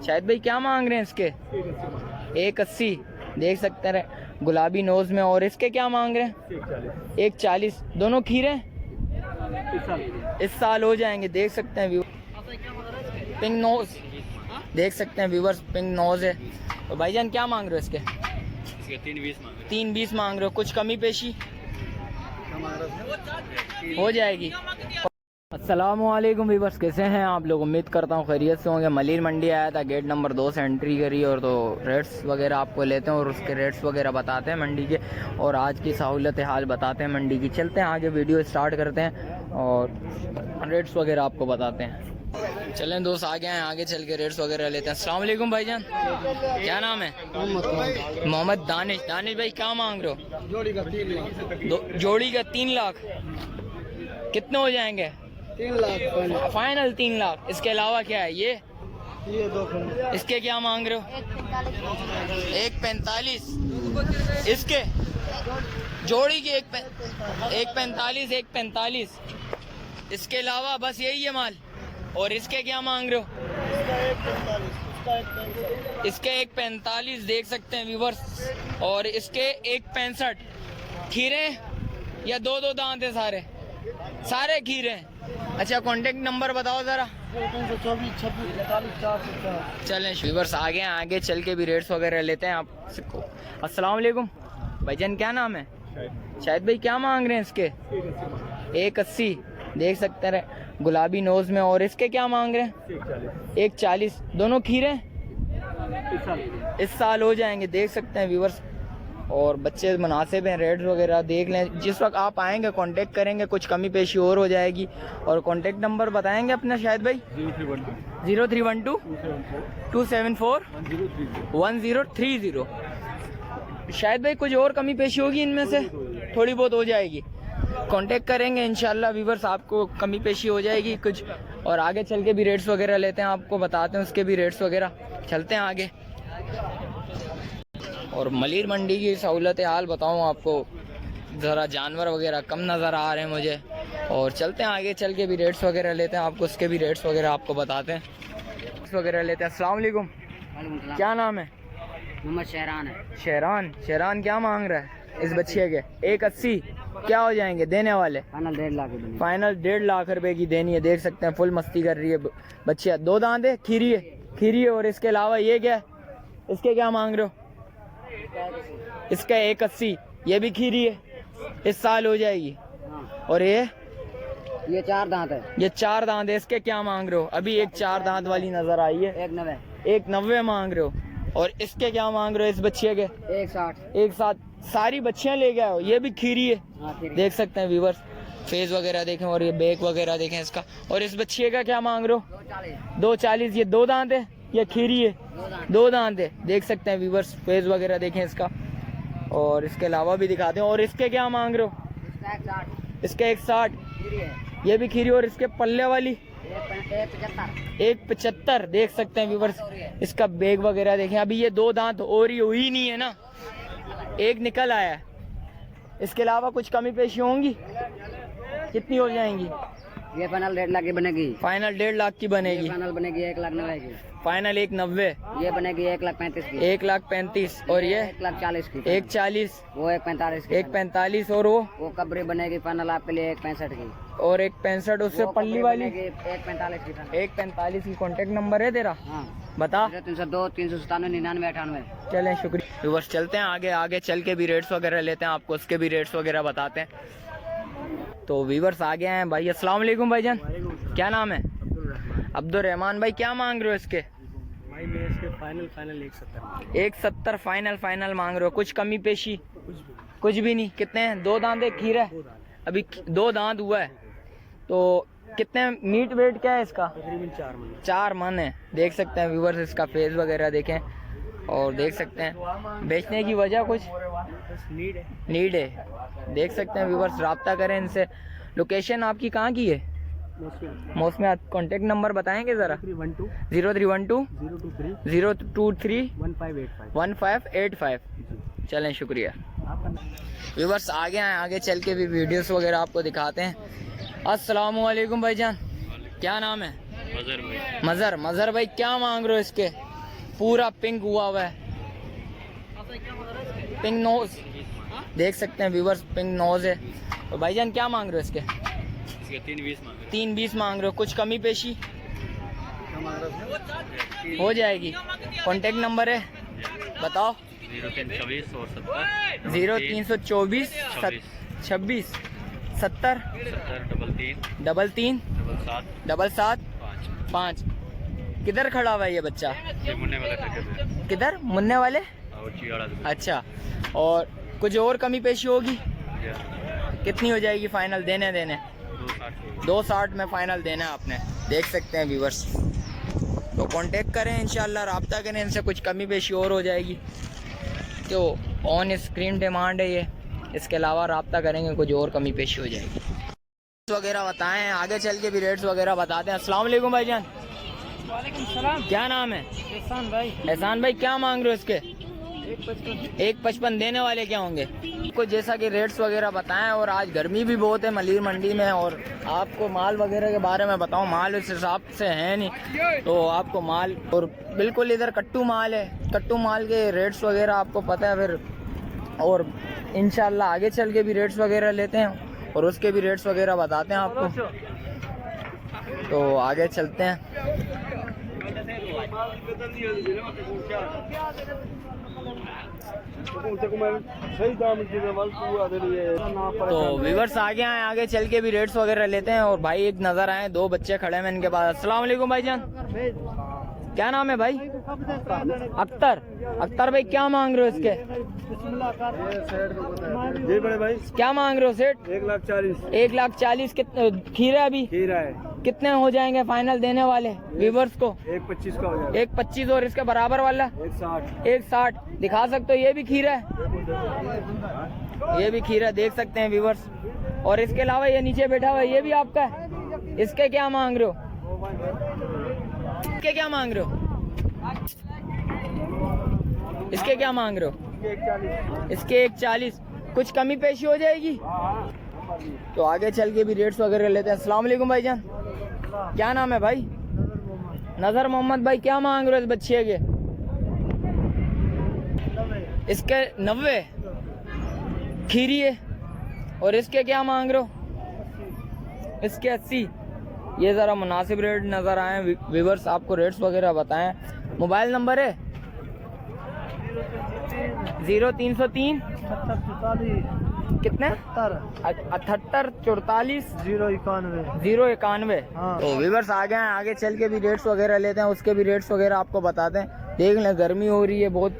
शायद भाई क्या मांग रहे हैं इसके? 180 देख सकते हैं, गुलाबी नोज में। और इसके क्या मांग रहे हैं? 140। दोनों खीरे इस साल हो जाएंगे। देख सकते हैं पिंक नोज, देख सकते हैं व्यूवर्स, पिंक नोज है। तो भाईजान क्या मांग रहे हो इसके? 320 मांग रहे हो। कुछ कमी पेशी हो जाएगी। अस्सलामुअलैकुम व्यूवर्स, कैसे हैं आप लोग? उम्मीद करता हूँ खैरियत से होंगे। मलिर मंडी आया था, गेट नंबर 2 से एंट्री करी और तो रेट्स वगैरह आपको लेते हैं और उसके रेट्स वगैरह बताते हैं मंडी के, और आज की सहूलत हाल बताते हैं मंडी की। चलते हैं आगे, वीडियो स्टार्ट करते हैं और रेट्स वगैरह आपको बताते हैं। चलें दोस्त, आगे आए, आगे चल के रेट्स वगैरह लेते हैं। अस्सलाम वालेकुम भाईजान, क्या नाम है? मोहम्मद दानिश। दानिश भाई क्या मांग रहे हो? जोड़ी का 3 लाख। कितने हो जाएंगे? 3 लाख फाइनल 3 लाख। इसके अलावा क्या है ये 2 इसके क्या मांग रहे हो? 145। इसके जोड़ी के 145। 145। इसके अलावा बस यही है माल। और इसके क्या मांग रहे हो? इसके 145 देख सकते हैं व्यूवर्स। और इसके 165। खीरे या दो दांत है? सारे खीरे हैं। अच्छा, कांटेक्ट नंबर बताओ जरा। 324 चलें व्यूवर्स, आगे चल के भी रेट्स वगैरह लेते हैं आपको। अस्सलाम वालेकुम भाईजान, क्या नाम है? शायद भाई क्या मांग रहे हैं इसके? 180 देख सकते हैं, गुलाबी नोज में। और इसके क्या मांग रहे हैं? 140। दोनों खीरे इस साल हो जाएंगे। देख सकते हैं व्यूवर्स। और बच्चे मुनासिब हैं, रेट्स वगैरह देख लें। जिस वक्त आप आएंगे कांटेक्ट करेंगे, कुछ कमी पेशी और हो जाएगी। और कांटेक्ट नंबर बताएंगे अपना शायद भाई? 0312 274 1030। शायद भाई कुछ और कमी पेशी होगी इनमें से, थोड़ी बहुत हो जाएगी। कांटेक्ट करेंगे इंशाल्लाह व्यूवर्स, आपको कमी पेशी हो जाएगी कुछ। और आगे चल के भी रेट्स वगैरह लेते हैं, आपको बताते हैं उसके भी रेट्स वगैरह। चलते हैं आगे। और मलिर मंडी की सहूलत हाल बताऊं आपको, ज़रा जानवर वगैरह कम नज़र आ रहे हैं मुझे। और चलते हैं आगे चल के भी रेट्स वगैरह लेते हैं, आपको उसके भी रेट्स वगैरह आपको बताते हैं, वगैरह लेते हैं। अस्सलाम वालेकुम, क्या नाम है? मोहम्मद शहरान है। शहरान क्या मांग रहा है इस बच्चे के? 180। क्या हो जाएंगे देने वाले? फाइनल 1.5 लाख। फाइनल 1.5 लाख रुपए की देनी है। देख सकते हैं फुल मस्ती कर रही है बच्चिया। 2 दांत है, खीरी है। और इसके अलावा ये क्या है? इसके क्या मांग रहे हो? इसका 180। ये भी खीरी है, इस साल हो जाएगी। और ये 4 दांत है। ये 4 दांत है। इसके क्या मांग रहे हो? अभी एक 4 दांत वाली नजर आई है। 190 मांग रहे हो। और इसके क्या मांग रहे हो इस बच्चे के? 160। सारी बच्चियां ले गए हो। ये भी खीरी है। देख सकते हैं व्यूवर्स, फेस वगैरह देखें और ये बैक वगैरह देखें इसका। और इस बच्चे का क्या मांग रहे हो? 240। ये 2 दांत है, ये खीरी है? 2 दांत है। देख सकते हैं व्यूवर्स, फेस वगैरह देखें इसका। और इसके अलावा भी दिखाते हैं। और इसके क्या मांग रहे हो? इसके 160। ये भी खीरी। और इसके पल्ले वाली 175। देख सकते हैं व्यूवर्स, इसका बैग वगैरह देखें। अभी ये 2 दांत और ही हुई नहीं है ना, एक निकल आया है। इसके अलावा कुछ कमी पेशी होंगी? कितनी हो जाएंगी? ये फाइनल 1.5 लाख की बनेगी। फाइनल 1.5 लाख की बनेगी। फाइनल बनेगी 1,90,000 की। फाइनल 190। ये बनेगी 1,35,000 की। 1,35,000। और ये 1,40,000 की। 140। वो 1,45,000 की। 145। और वो कबरी बनेगी फाइनल आपके लिए 1,65,000 की। और 165। उससे पल्ली वाली 1,45,000 की। 145 की। कांटेक्ट नंबर है तेरा? हाँ बता। 302 397 99 98। चलें शुक्रिया। बस चलते हैं आगे चल के भी रेट्स वगैरह लेते हैं, आपको उसके भी रेट्स वगैरह बताते हैं। तो व्यूवर्स आगे हैं भाई। अस्सलाम वालेकुम भाईजान, क्या नाम है? अब्दुल रहमान भाई, क्या मांग रहे हो इसके? भाई मैं इसके फाइनल 170। 170 फाइनल मांग रहे हो। कुछ कमी पेशी? कुछ भी नहीं। कितने हैं? 2 दांत है, खीरा है? अभी 2 दांत हुआ है। तो कितने मीट वेट क्या है इसका? तकरीबन 4 मन है। देख सकते हैं व्यूवर्स, इसका फेस वगैरह देखें। और देख सकते हैं बेचने की वजह कुछ नीड है। देख सकते हैं व्यूवर्स, रब्ता करें इनसे। लोकेशन आपकी कहाँ की है? मौसमियात। कांटेक्ट नंबर बताएंगे ज़रा? 0312 023 1585। चलें शुक्रिया। व्यूवर्स आगे चल के भी वीडियोस वगैरह आपको दिखाते हैं। अस्सलाम वालेकुम भाईजान, क्या नाम है? मजर मजर भाई क्या मांग रहे हो इसके? पूरा पिंक हुआ है, पिंक नोज देख सकते हैं व्यूवर्स, पिंक नोज है। तो भाईजान क्या मांग रहे हो इसके? 320 मांग रहे हो। कुछ कमी पेशी हो जाएगी। कांटेक्ट नंबर है बताओ। 0324 26 70 33 77 5। किधर खड़ा हुआ है ये बच्चा? किधर मुन्ने वाले? अच्छा, और कुछ और कमी पेशी होगी? कितनी हो जाएगी फाइनल? देने 260 में फाइनल देना है आपने। देख सकते हैं व्यूवर्स, तो कांटेक्ट करें इंशाल्लाह, रब्ता करें इनसे, कुछ कमी पेशी और हो जाएगी। तो ऑन स्क्रीन डिमांड है ये, इसके अलावा रब्ता करेंगे कुछ और कमी पेशी हो जाएगी। वगैरह बताएं, आगे चल के भी रेट्स वगैरह बताते हैं। अस्सलाम वालेकुम भाईजान। वालेकुम सलाम। क्या नाम है? एहसान भाई। एहसान भाई क्या मांग रहे हो इसके? 155 देने वाले क्या होंगे? कुछ जैसा कि रेट्स वगैरह बताएं, और आज गर्मी भी बहुत है मलीर मंडी में, और आपको माल वगैरह के बारे में बताऊं, माल इस हिसाब से है नहीं, तो आपको माल, और बिल्कुल इधर कट्टू माल है, कट्टू माल के रेट्स वगैरह आपको पता है फिर, और इंशाल्लाह आगे चल के भी रेट्स वगैरह लेते हैं और उसके भी रेट्स वगैरह बताते हैं आपको। तो आगे चलते हैं। तो व्यूवर्स आगे आए, आगे चल के भी रेट्स वगैरह लेते हैं। और भाई एक नजर आए, 2 बच्चे खड़े हैं इनके पास। अस्सलाम वालेकुम भाईजान। क्या नाम है भाई? अख्तर। अख्तर भाई क्या मांग रहे हो इसके? जी बड़े भाई, क्या मांग रहे हो सेठ? 1,40,000। 1,40,000 कितने खीरा अभी? खीरा है कितने हो जाएंगे फाइनल देने वाले व्यूवर्स को? 1,25 का हो जाएगा। 1,25 और इसके बराबर वाला 1,60। 1,60 दिखा सकते हो। ये भी खीरा है, ये भी खीरा देख सकते हैं व्यूवर्स। और इसके अलावा ये नीचे बैठा हुआ है, ये भी आपका है। इसके क्या मांग रहे हो? इसके क्या मांग रहे हो? इसके क्या मांग रहे हो? इसके 1,40। कुछ कमी पेशी हो जाएगी। तो आगे चल के भी रेट्स वगैरह लेते हैं। अस्सलाम वालेकुम भाईजान। क्या नाम है भाई? नजर मोहम्मद भाई क्या मांग रहे हो इस बच्चे के? इसके 90 खीरी है। और इसके क्या मांग रहे हो? इसके 80। ये ज़रा मुनासिब रेट नज़र आए व्यूवर्स, आपको रेट्स वगैरह बताएं। मोबाइल नंबर है 0303 कितने? 78 44 091। तो व्यूवर्स आगे हैं, आगे चल के भी रेट्स वगैरह लेते हैं, उसके भी रेट्स वगैरह आपको बताते हैं। देख लें गर्मी हो रही है बहुत।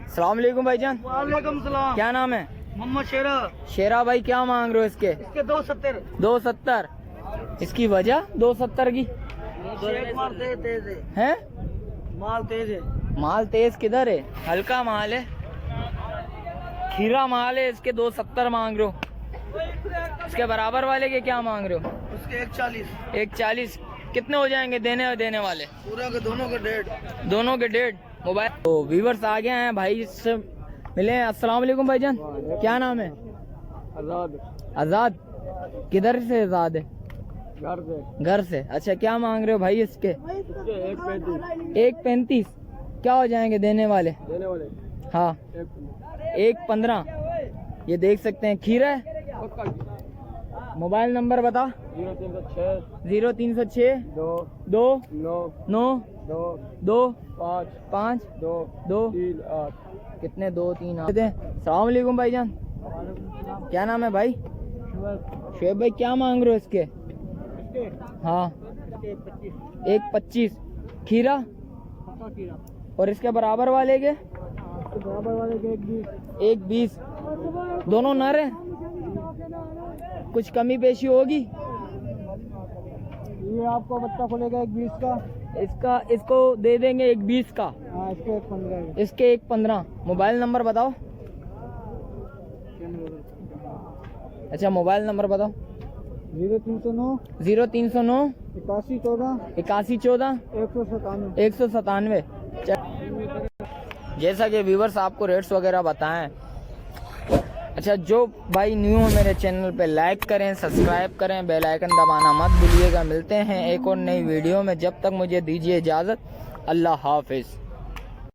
अस्सलाम वालेकुम भाईजान। वालेकुम सलाम। क्या नाम है? मोहम्मद शेरा। शेरा भाई क्या मांग रहे हो इसके? इसके 270। 270। इसकी वजह 270 की माल तेज है। है? माल तेज है। माल तेज किधर है? हल्का माल है, खीरा माल है। इसके 270 मांग रहे हो। इसके बराबर वाले के क्या मांग रहे हो? उसके 140। 140। कितने हो जाएंगे देने वाले? पूरा के दोनों के 1.5। दोनों के 1.5। मोबाइल तो व्यूवर्स आ गए हैं भाई, इससे मिले हैं। अस्सलाम वालेकुम भाईजान। क्या नाम है? आजाद। आजाद। किधर से आजाद है? घर से। घर से। अच्छा, क्या मांग रहे हो भाई इसके? 1,35। क्या हो जाएंगे देने वाले? हाँ 1,15। ये देख सकते हैं खीरा है। मोबाइल नंबर बता। 0306 2 9 2 5 2 कितने 2 3 8। सलाम वालेकुम भाईजान। क्या नाम है भाई? शुएब भाई क्या मांग रहे हो इसके? हाँ 1,25। खीरा और इसके बराबर वाले के? 1,20। दोनों नर हैं। कुछ कमी पेशी होगी? ये आपको बच्चा खुलेगा 1,20 का। इसको दे देंगे 1,20 का। हाँ, इसके 1,15। इसके 1,15। मोबाइल नंबर बताओ। अच्छा मोबाइल नंबर बताओ। 0309 8114 197। जैसा कि व्यूवर्स आपको रेट्स वगैरह बताएं, अच्छा, जो भाई न्यू है मेरे चैनल पे लाइक करें, सब्सक्राइब करें, बेल आइकन दबाना मत भूलिएगा। मिलते हैं एक और नई वीडियो में, जब तक मुझे दीजिए इजाज़त। अल्लाह हाफिज़।